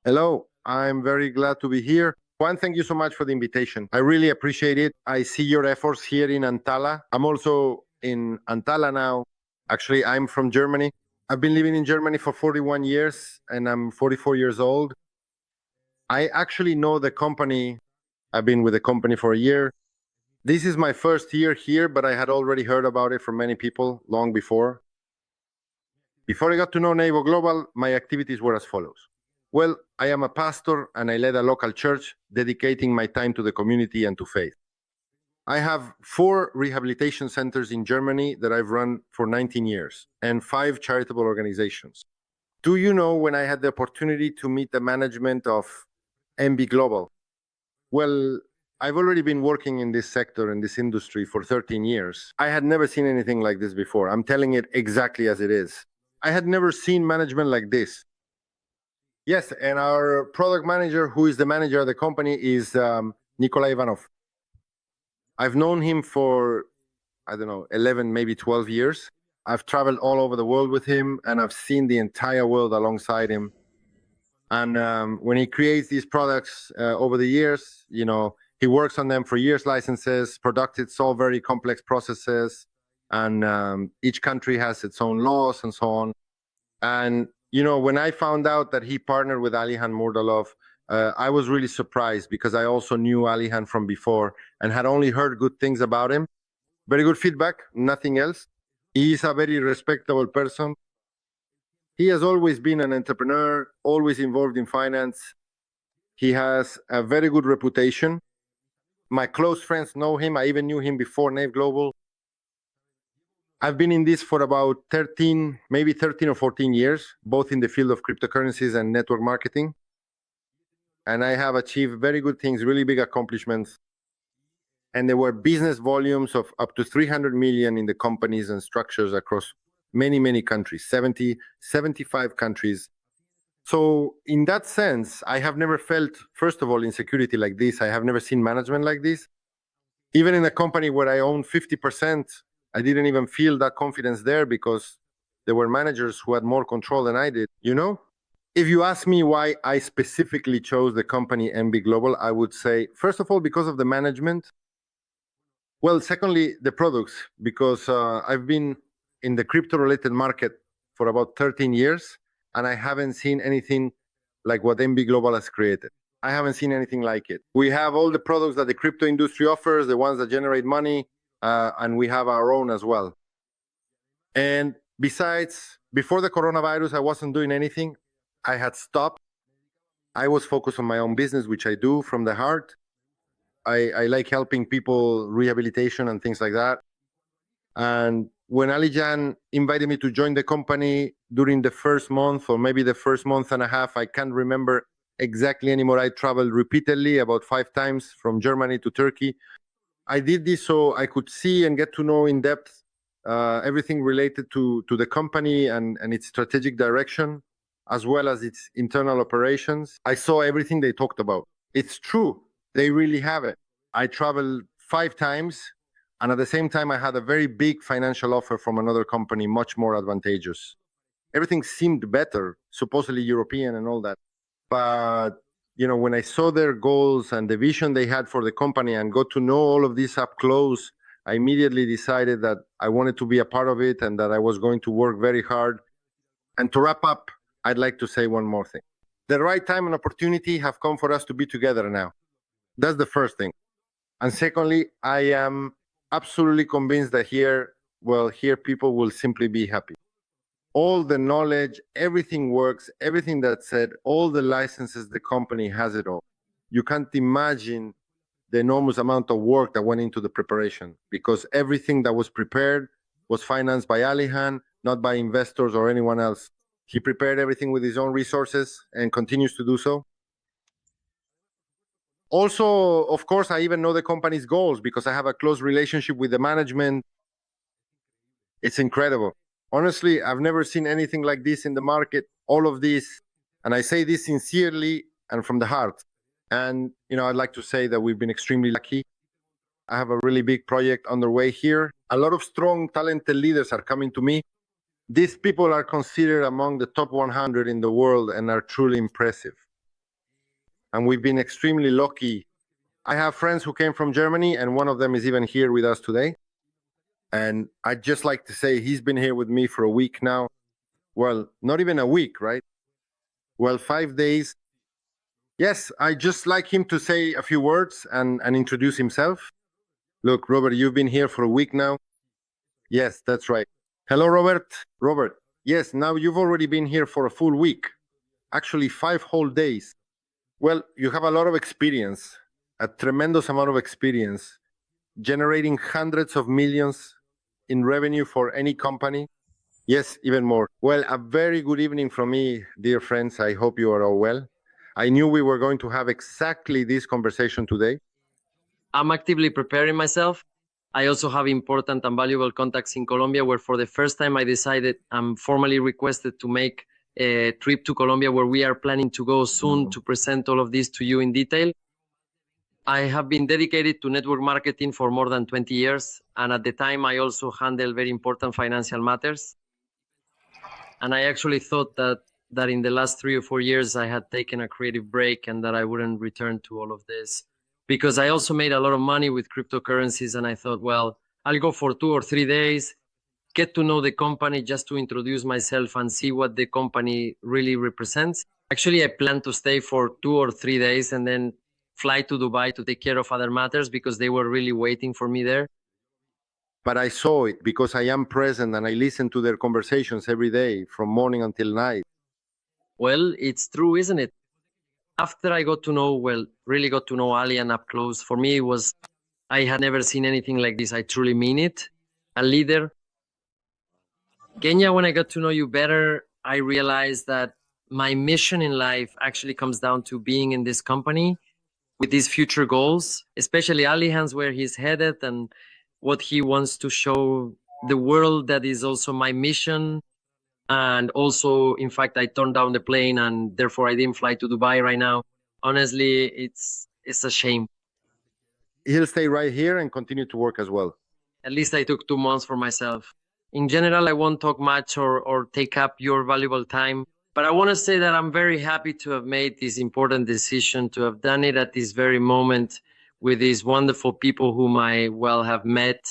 Hello, I'm very glad to be here. Juan, thank you so much for the invitation. I really appreciate it. I see your efforts here in Antala. I'm also in Antala now. Actually, I'm from Germany. I've been living in Germany for 41 years and I'm 44 years old. I actually know the company. I've been with the company for a year. This is my first year here, but I had already heard about it from many people long before. Before I got to know NV Global, my activities were as follows. Well, I am a pastor and I led a local church, dedicating my time to the community and to faith. I have 4 rehabilitation centers in Germany that I've run for 19 years and 5 charitable organizations. Do you know when I had the opportunity to meet the management of NV Global? Well, I've already been working in this sector, in this industry for 13 years. I had never seen anything like this before. I'm telling it exactly as it is. I had never seen management like this. Yes, and our product manager, who is the manager of the company, is Nikolai Ivanov. I've known him for, I don't know, 11, maybe 12 years. I've traveled all over the world with him, and I've seen the entire world alongside him. And when he creates these products over the years, he works on them for years, licenses, products, all very complex processes, and each country has its own laws and so on. And when I found out that he partnered with Alihan Murdalov, I was really surprised because I also knew Alihan from before and had only heard good things about him. Very good feedback, nothing else. He is a very respectable person. He has always been an entrepreneur, always involved in finance. He has a very good reputation. My close friends know him. I even knew him before NV Global. I've been in this for about 13, maybe 13 or 14 years, both in the field of cryptocurrencies and network marketing. And I have achieved very good things, really big accomplishments. And there were business volumes of up to 300 million in the companies and structures across many, many countries, 75 countries. So in that sense, I have never felt, first of all, insecurity like this. I have never seen management like this. Even in a company where I own 50%, I didn't even feel that confidence there because there were managers who had more control than I did, If you ask me why I specifically chose the company NV Global, I would say, first of all, because of the management. Well, secondly, the products, because I've been in the crypto-related market for about 13 years, and I haven't seen anything like what NV Global has created. I haven't seen anything like it. We have all the products that the crypto industry offers, the ones that generate money, and we have our own as well. And besides, before the coronavirus, I wasn't doing anything. I had stopped. I was focused on my own business, which I do from the heart. I like helping people, rehabilitation and things like that. And when Alijan invited me to join the company during the first month, or maybe the first month and a half, I can't remember exactly anymore. I traveled repeatedly, about 5 times from Germany to Turkey. I did this so I could see and get to know in depth everything related to the company and its strategic direction, as well as its internal operations. I saw everything they talked about. It's true. They really have it. I traveled 5 times, and at the same time, I had a very big financial offer from another company, much more advantageous. Everything seemed better, supposedly European and all that. But when I saw their goals and the vision they had for the company and got to know all of this up close, I immediately decided that I wanted to be a part of it and that I was going to work very hard. And to wrap up, I'd like to say one more thing. The right time and opportunity have come for us to be together now. That's the first thing. And secondly, I am absolutely convinced that here people will simply be happy. All the knowledge, everything works, everything that's said, all the licenses, the company has it all. You can't imagine the enormous amount of work that went into the preparation, because everything that was prepared was financed by Alihan, not by investors or anyone else. He prepared everything with his own resources and continues to do so. Also, of course, I even know the company's goals because I have a close relationship with the management. It's incredible. Honestly, I've never seen anything like this in the market, all of this. And I say this sincerely and from the heart. And, I'd like to say that we've been extremely lucky. I have a really big project underway here. A lot of strong, talented leaders are coming to me. These people are considered among the top 100 in the world and are truly impressive. and we've been extremely lucky. I have friends who came from Germany, and one of them is even here with us today. And I'd just like to say he's been here with me for a week now. Well, not even a week, right? Well, 5 days. Yes, I just like him to say a few words and introduce himself. Look, Robert, you've been here for a week now. Yes, that's right. Hello, Robert. Robert, yes, now you've already been here for a full week. Actually, 5 whole days. Well, you have a lot of experience, a tremendous amount of experience, generating hundreds of millions in revenue for any company. Yes, even more. Well, a very good evening from me, dear friends. I hope you are all well. I knew we were going to have exactly this conversation today. I'm actively preparing myself. I also have important and valuable contacts in Colombia, where for the first time I decided I'm formally requested to make a trip to Colombia, where we are planning to go soon to present all of this to you in detail. I have been dedicated to network marketing for more than 20 years. And at the time, I also handled very important financial matters. And I actually thought that in the last 3 or 4 years, I had taken a creative break and that I wouldn't return to all of this. Because I also made a lot of money with cryptocurrencies. And I thought, well, I'll go for 2 or 3 days, get to know the company just to introduce myself and see what the company really represents. Actually, I plan to stay for 2 or 3 days and then fly to Dubai to take care of other matters because they were really waiting for me there. But I saw it because I am present and I listen to their conversations every day from morning until night. Well, it's true, isn't it? After I got to know, really got to know Alian up close, for me, I had never seen anything like this. I truly mean it. A leader. Kenya, when I got to know you better, I realized that my mission in life actually comes down to being in this company with these future goals, especially Alihan's, where he's headed and what he wants to show the world. That is also my mission. And also, in fact, I turned down the plane and therefore I didn't fly to Dubai right now. Honestly, it's a shame. He'll stay right here and continue to work as well. At least I took 2 months for myself. In general, I won't talk much or take up your valuable time. But I want to say that I'm very happy to have made this important decision, to have done it at this very moment with these wonderful people whom I have met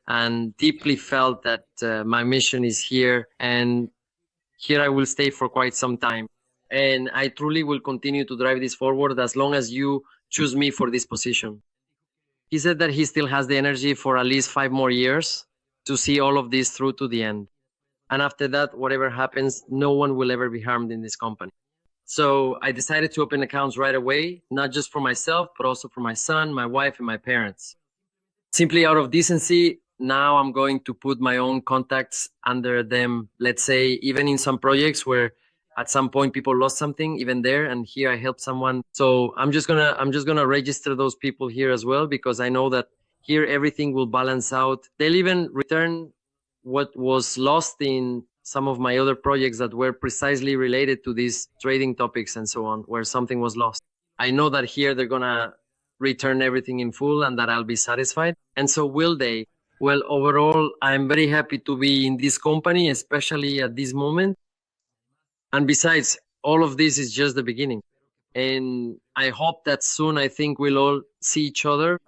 and deeply felt that my mission is here. And here I will stay for quite some time. And I truly will continue to drive this forward as long as you choose me for this position. He said that he still has the energy for at least 5 more years to see all of this through to the end. And after that, whatever happens, no one will ever be harmed in this company. So I decided to open accounts right away, not just for myself, but also for my son, my wife, and my parents. Simply out of decency, now I'm going to put my own contacts under them. Let's say, even in some projects where at some point people lost something, even there, and here I help someone. So I'm just gonna register those people here as well, because I know that here everything will balance out. They'll even return what was lost in some of my other projects that were precisely related to these trading topics and so on, where something was lost. I know that here they're gonna return everything in full and that I'll be satisfied. And so will they. Well, overall, I'm very happy to be in this company, especially at this moment. And besides, all of this is just the beginning. And I hope that soon, I think we'll all see each other.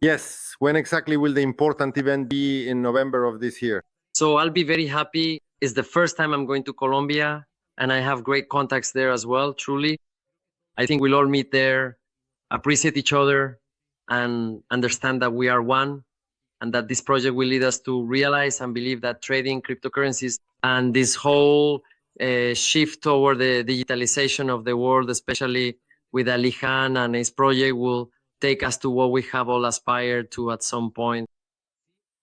Yes. When exactly will the important event be in November of this year? So I'll be very happy. It's the first time I'm going to Colombia, and I have great contacts there as well, truly. I think we'll all meet there, appreciate each other, and understand that we are one, and that this project will lead us to realize and believe that trading cryptocurrencies and this whole shift toward the digitalization of the world, especially with Ali Khan and his project, will take us to what we have all aspired to at some point.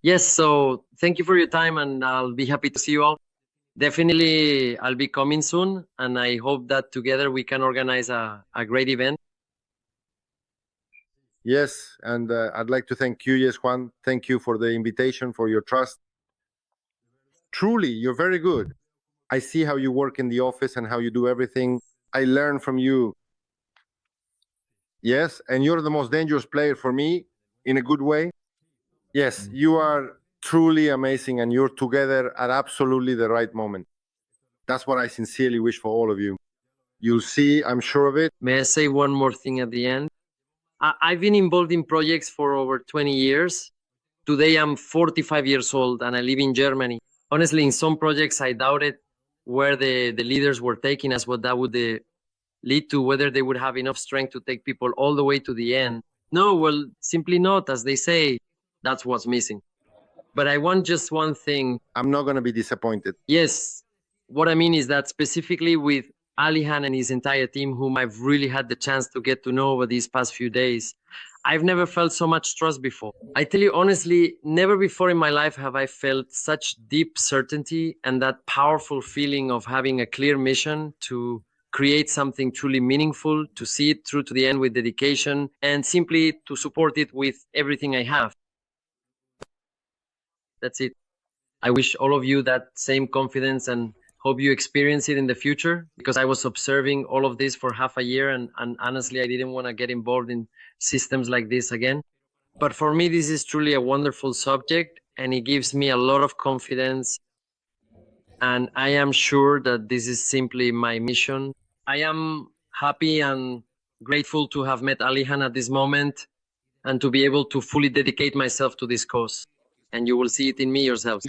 Yes, so thank you for your time, and I'll be happy to see you all. Definitely, I'll be coming soon, and I hope that together we can organize a great event. Yes, and I'd like to thank you, yes, Juan. Thank you for the invitation, for your trust. Truly, you're very good. I see how you work in the office and how you do everything. I learn from you. Yes, and you're the most dangerous player for me in a good way. Yes, you are truly amazing and you're together at absolutely the right moment. That's what I sincerely wish for all of you. You'll see, I'm sure of it. May I say one more thing at the end? I've been involved in projects for over 20 years. Today I'm 45 years old and I live in Germany. Honestly, in some projects I doubted where the leaders were taking us, what that would lead to, whether they would have enough strength to take people all the way to the end. No, well, simply not. As they say, that's what's missing. But I want just one thing. I'm not going to be disappointed. Yes, what I mean is that specifically with Alihan and his entire team, whom I've really had the chance to get to know over these past few days, I've never felt so much trust before. I tell you honestly, never before in my life have I felt such deep certainty and that powerful feeling of having a clear mission to create something truly meaningful, to see it through to the end with dedication, and simply to support it with everything I have. That's it. I wish all of you that same confidence and hope you experience it in the future, because I was observing all of this for half a year and honestly, I didn't want to get involved in systems like this again. But for me, this is truly a wonderful subject and it gives me a lot of confidence. And I am sure that this is simply my mission. I am happy and grateful to have met Alihan at this moment and to be able to fully dedicate myself to this cause. And you will see it in me yourselves.